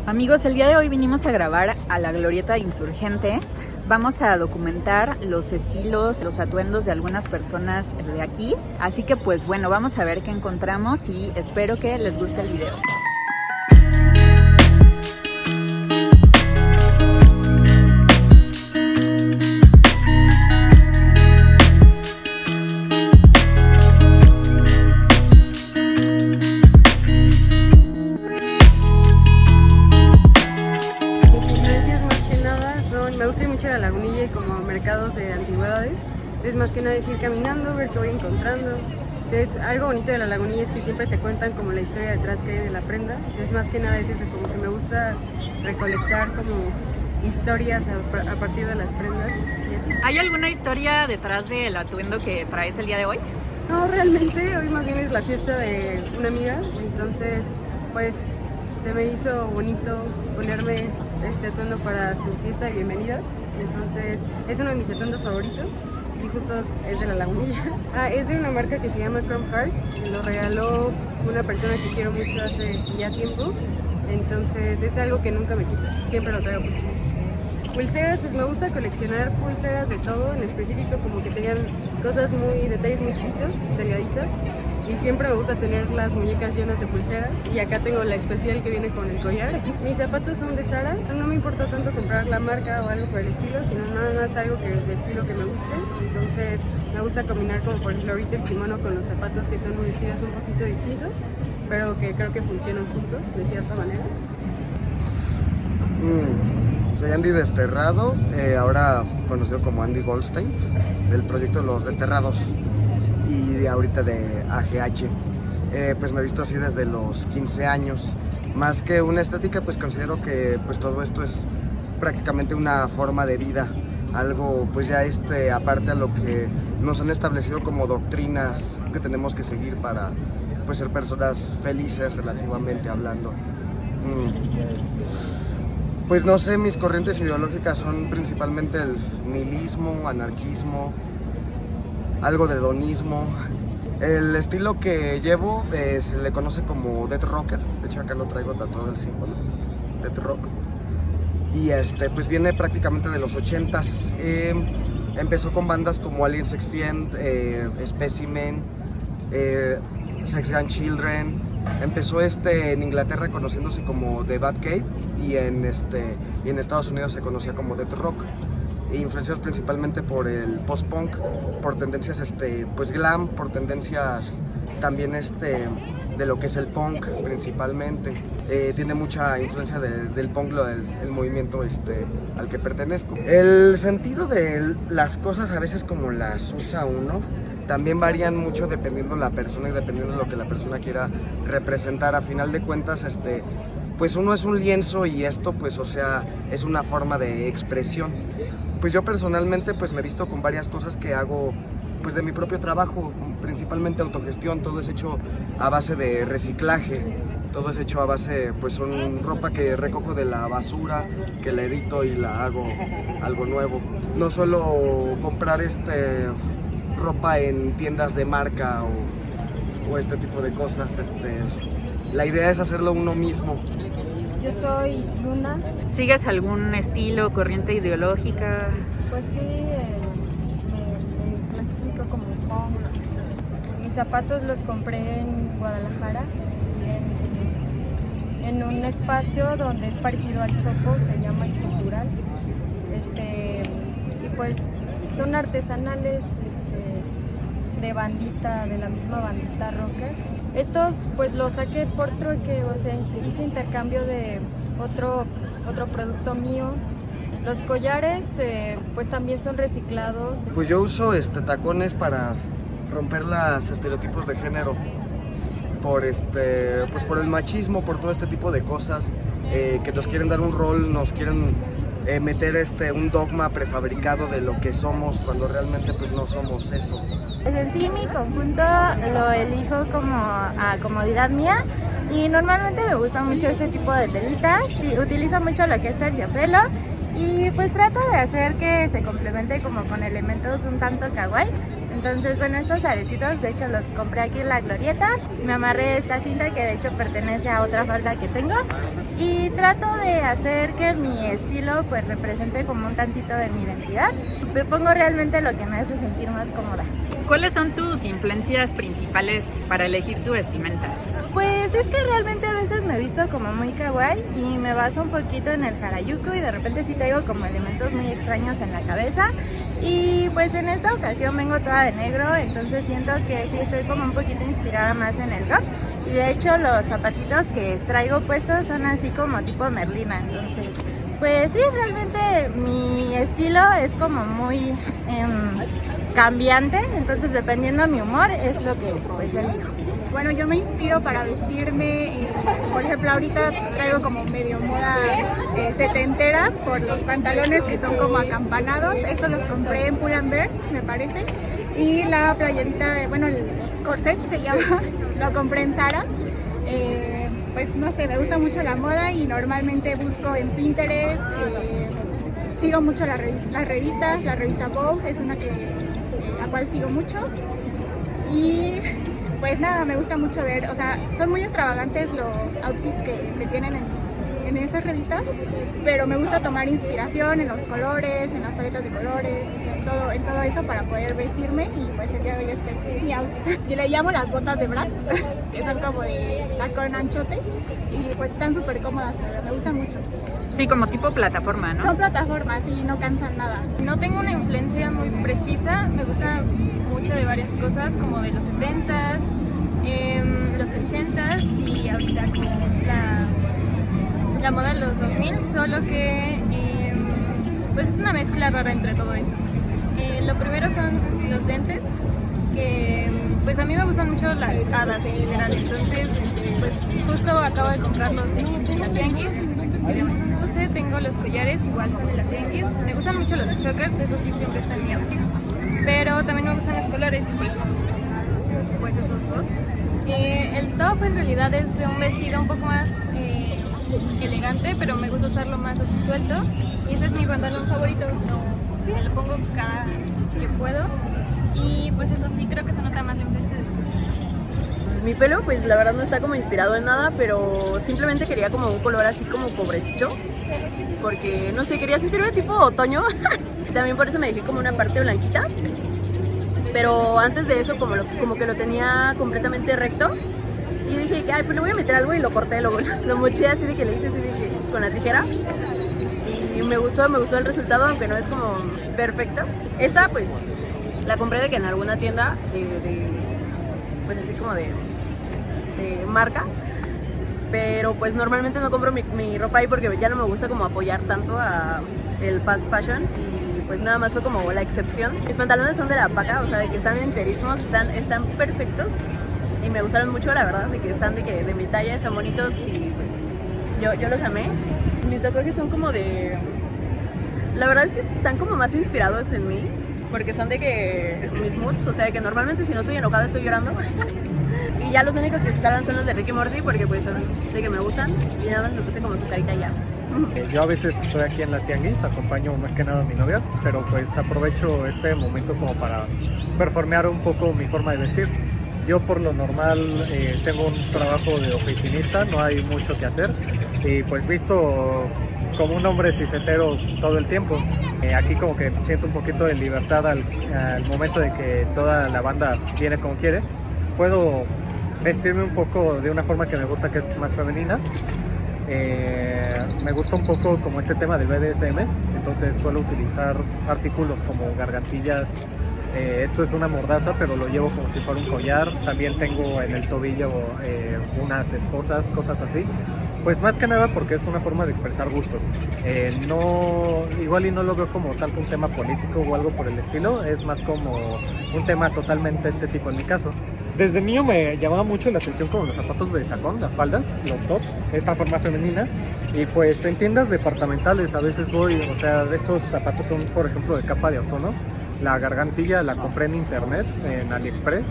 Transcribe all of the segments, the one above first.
Amigos, el día de hoy vinimos a grabar a la Glorieta de Insurgentes. Vamos a documentar los estilos, los atuendos de algunas personas de aquí. Así que pues bueno, vamos a ver qué encontramos y espero que les guste el video. Me gusta ir mucho a la Lagunilla y como mercados de antigüedades. Entonces más que nada es ir caminando, ver qué voy encontrando. Entonces algo bonito de la Lagunilla es que siempre te cuentan como la historia detrás que hay de la prenda. Entonces más que nada es eso, como que me gusta recolectar como historias a partir de las prendas y así. ¿Hay alguna historia detrás del atuendo que traes el día de hoy? No, realmente hoy más bien es la fiesta de una amiga, entonces pues se me hizo bonito ponerme este atuendo para su fiesta de bienvenida. Entonces es uno de mis atuendos favoritos y justo es de la Lagunilla. Es de una marca que se llama Chrome Hearts, me lo regaló una persona que quiero mucho hace ya tiempo. Entonces es algo que nunca me quita, siempre lo traigo puesto. Pulseras, pues me gusta coleccionar pulseras de todo, en específico como que tengan detalles muy chiquitos, delgaditas. Y siempre me gusta tener las muñecas llenas de pulseras. Y acá tengo la especial que viene con el collar. Mis zapatos son de Zara. No me importa tanto comprar la marca o algo por el estilo, sino nada más algo de estilo que me guste. Entonces me gusta combinar como por ejemplo ahorita el kimono con los zapatos que son estilos un poquito distintos, pero que creo que funcionan juntos de cierta manera. Soy Andy Desterrado, ahora conocido como Andy Goldstein, del proyecto Los Desterrados y de ahorita de AGH. Pues me he visto así desde los 15 años. Más que una estética, pues considero que pues todo esto es prácticamente una forma de vida, algo pues ya aparte a lo que nos han establecido como doctrinas que tenemos que seguir para pues ser personas felices relativamente hablando. Pues no sé, mis corrientes ideológicas son principalmente el nihilismo, anarquismo, algo de hedonismo. El estilo que llevo se le conoce como Death Rocker, de hecho acá lo traigo tatuado el símbolo, Death Rock. Y pues viene prácticamente de los 80s. Empezó con bandas como Alien Sex Fiend, Specimen, Sex Gun Children. Empezó en Inglaterra conociéndose como The Bad Cave y en Estados Unidos se conocía como Death Rock, influenciados principalmente por el post-punk, por tendencias pues glam, por tendencias también de lo que es el punk principalmente. Tiene mucha influencia del punk, el movimiento al que pertenezco. El sentido de las cosas a veces como las usa uno también varían mucho dependiendo de la persona y dependiendo de lo que la persona quiera representar. A final de cuentas, pues uno es un lienzo y esto, pues, o sea, es una forma de expresión. Pues yo personalmente, pues, me he visto con varias cosas que hago, pues, de mi propio trabajo, principalmente autogestión. Todo es hecho a base de reciclaje, todo es hecho a base, pues, son ropa que recojo de la basura, que la edito y la hago algo nuevo. No suelo comprar ropa en tiendas de marca o este tipo de cosas. La idea es hacerlo uno mismo. Yo soy Luna. ¿Sigues algún estilo, corriente ideológica? Pues sí, me clasifico como punk. Mis zapatos los compré en Guadalajara, en un espacio donde es parecido al Chopo, se llama El Cultural. Y pues son artesanales de la misma bandita rocker. Estos pues los saqué por trueque, o sea, hice intercambio de otro producto mío. Los collares pues también son reciclados. Pues yo uso tacones para romper los estereotipos de género, pues por el machismo, por todo este tipo de cosas que nos quieren dar un rol, nos quieren meter un dogma prefabricado de lo que somos cuando realmente pues no somos eso. Pues en sí mi conjunto lo elijo como a comodidad mía y normalmente me gusta mucho este tipo de telitas y utilizo mucho lo que es terciopelo y pues trato de hacer que se complemente como con elementos un tanto kawaii. Entonces, bueno, estos aretitos de hecho los compré aquí en la Glorieta, me amarré esta cinta que de hecho pertenece a otra falda que tengo y trato de hacer que mi estilo pues represente como un tantito de mi identidad. Me pongo realmente lo que me hace sentir más cómoda. ¿Cuáles son tus influencias principales para elegir tu vestimenta? Pues es que realmente a veces me he visto como muy kawaii y me baso un poquito en el harajuku y de repente sí traigo como elementos muy extraños en la cabeza y pues en esta ocasión vengo toda de negro, entonces siento que sí estoy como un poquito inspirada más en el goth y de hecho los zapatitos que traigo puestos son así como tipo Merlina, entonces pues sí, realmente mi estilo es como muy cambiante, entonces dependiendo de mi humor es lo que pues elijo. Bueno, yo me inspiro para vestirme, por ejemplo, ahorita traigo como medio moda setentera por los pantalones que son como acampanados. Estos los compré en Pull&Bear, me parece. Y la playerita, bueno, el corset se llama, lo compré en Zara. Pues no sé, me gusta mucho la moda y normalmente busco en Pinterest. Sigo mucho las revistas, la revista Vogue es una la cual sigo mucho. Y pues nada, me gusta mucho ver, o sea, son muy extravagantes los outfits que tienen en esas revistas, pero me gusta tomar inspiración en los colores, en las paletas de colores, o sea, en todo eso para poder vestirme y pues el día de hoy este es mi outfit. Yo le llamo las botas de Bratz, que son como de tacón anchote y pues están súper cómodas, pero me gustan mucho. Sí, como tipo plataforma, ¿no? Son plataformas y no cansan nada. No tengo una influencia muy precisa, me gusta mucho de varias cosas, como de los 70s, los 80s y ahorita como la moda de los 2000, solo que pues es una mezcla rara entre todo eso. Lo primero son los lentes, que pues a mí me gustan mucho las hadas en general, entonces pues justo acabo de comprarlos en la tianguis. Ya me los puse, tengo los collares, igual son de la tianguis. Me gustan mucho los chokers, eso sí siempre está en mi outfit. Pero también me gustan los colores y pues esos dos. El top en realidad es de un vestido un poco más elegante, pero me gusta usarlo más así suelto. Y ese es mi pantalón favorito, me lo pongo cada que puedo. Y pues eso sí, creo que se nota más la influencia de los otros. Mi pelo pues la verdad no está como inspirado en nada, pero simplemente quería como un color así como pobrecito, porque no sé, quería sentirme tipo otoño y también por eso me dejé como una parte blanquita, pero antes de eso como que lo tenía completamente recto y dije que ay, pues le voy a meter algo y lo corté, lo moché así de que le hice así de que con la tijera y me gustó el resultado, aunque no es como perfecto. Esta pues la compré de que en alguna tienda pues así como de marca, pero pues normalmente no compro mi ropa ahí porque ya no me gusta como apoyar tanto a el fast fashion y pues nada más fue como la excepción. Mis pantalones son de la Paca, o sea, de que están enterísimos, están perfectos y me gustaron mucho, la verdad, de que están de mi talla, están bonitos y pues yo los amé. Mis tatuajes son como la verdad es que están como más inspirados en mí, porque son de que mis moods, o sea, de que normalmente si no estoy enojada estoy llorando. Y ya los únicos que se salvan son los de Ricky Morty, porque pues son de que me gustan y nada más me puse como su carita ya. Yo a veces estoy aquí en la tianguis, acompaño más que nada a mi novia, pero pues aprovecho este momento como para performear un poco mi forma de vestir. Yo por lo normal tengo un trabajo de oficinista, no hay mucho que hacer y pues visto como un hombre cisetero todo el tiempo. Aquí como que siento un poquito de libertad al momento de que toda la banda viene como quiere. Puedo vestirme un poco de una forma que me gusta, que es más femenina. Me gusta un poco como este tema del BDSM, entonces suelo utilizar artículos como gargantillas. Esto es una mordaza, pero lo llevo como si fuera un collar. También tengo en el tobillo unas esposas, cosas así. Pues más que nada porque es una forma de expresar gustos. Igual y no lo veo como tanto un tema político o algo por el estilo, es más como un tema totalmente estético en mi caso. Desde niño me llamaba mucho la atención como los zapatos de tacón, las faldas, los tops, esta forma femenina. Y pues en tiendas departamentales a veces voy, o sea, estos zapatos son por ejemplo de capa de ozono. La gargantilla la compré en internet, en AliExpress.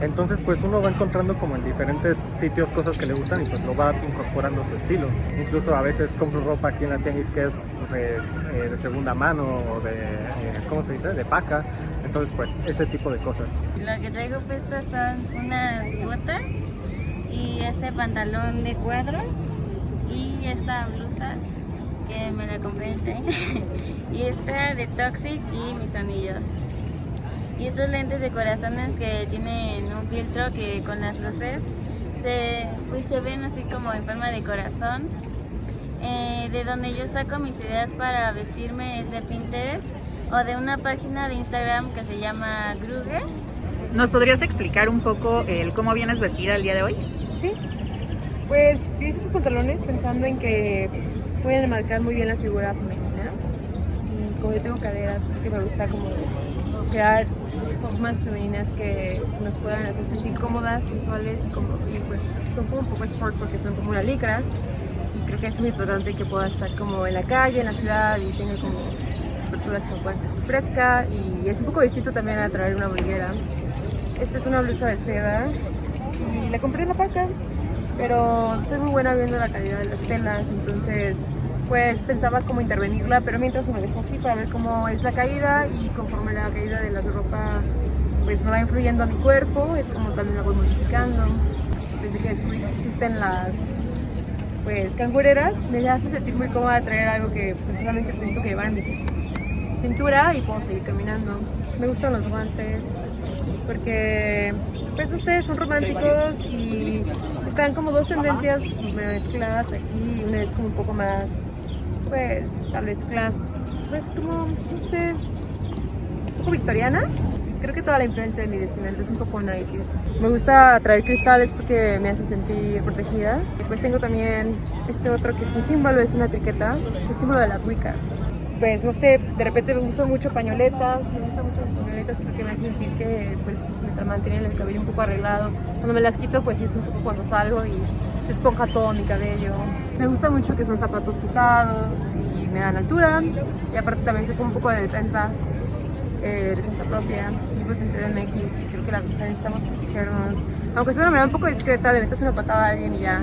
Entonces pues uno va encontrando como en diferentes sitios cosas que le gustan y pues lo va incorporando a su estilo. Incluso a veces compro ropa aquí en la tianguis que es pues, de segunda mano o de, ¿cómo se dice? De paca. Entonces pues ese tipo de cosas. Lo que traigo puestas son unas botas y este pantalón de cuadros y esta blusa que me la compré en Shein y esta de Toxic y mis anillos. Y estos lentes de corazones que tienen un filtro que con las luces se ven así como en forma de corazón. De donde yo saco mis ideas para vestirme es de Pinterest o de una página de Instagram que se llama Gruge. ¿Nos podrías explicar un poco el cómo vienes vestida el día de hoy? Sí, pues yo hice esos pantalones pensando en que pueden marcar muy bien la figura femenina. Y como yo tengo caderas, creo que me gusta como crear formas femeninas que nos puedan hacer sentir cómodas, sensuales y pues son como un poco sport porque son como una licra. Y creo que es muy importante que pueda estar como en la calle, en la ciudad y tenga como aperturas que me puedan sentir fresca. Y es un poco distinto también a traer una bolguera. Esta es una blusa de seda y la compré en la paca, pero soy muy buena viendo la calidad de las telas, entonces pues pensaba cómo intervenirla, pero mientras me dejo así para ver cómo es la caída y conforme la caída de la ropa pues me va influyendo a mi cuerpo, es como también la voy modificando. Desde que descubrí que existen las pues cangureras, me hace sentir muy cómoda traer algo que pues solamente necesito que llevar en mi cintura y puedo seguir caminando. Me gustan los guantes porque pues no sé, son románticos y están como dos tendencias mezcladas aquí. Una es como un poco más pues tal vez clase, pues como no sé, un poco victoriana. Creo que toda la influencia de mi vestimenta es un poco Nike. Me gusta traer cristales porque me hace sentir protegida. Pues tengo también este otro que es un símbolo, es una etiqueta, es el símbolo de las Wiccas. Pues no sé, de repente uso mucho pañoletas, me gustan mucho las pañoletas porque me hacen sentir que pues me mantienen el cabello un poco arreglado. Cuando me las quito pues sí es un poco cuando salgo y se esponja todo mi cabello. Me gusta mucho que son zapatos pesados y me dan altura y aparte también sé como un poco de defensa propia. Pues en CDMX creo que las mujeres necesitamos protegernos, aunque sea de una manera un poco discreta, le metes una patada a alguien y ya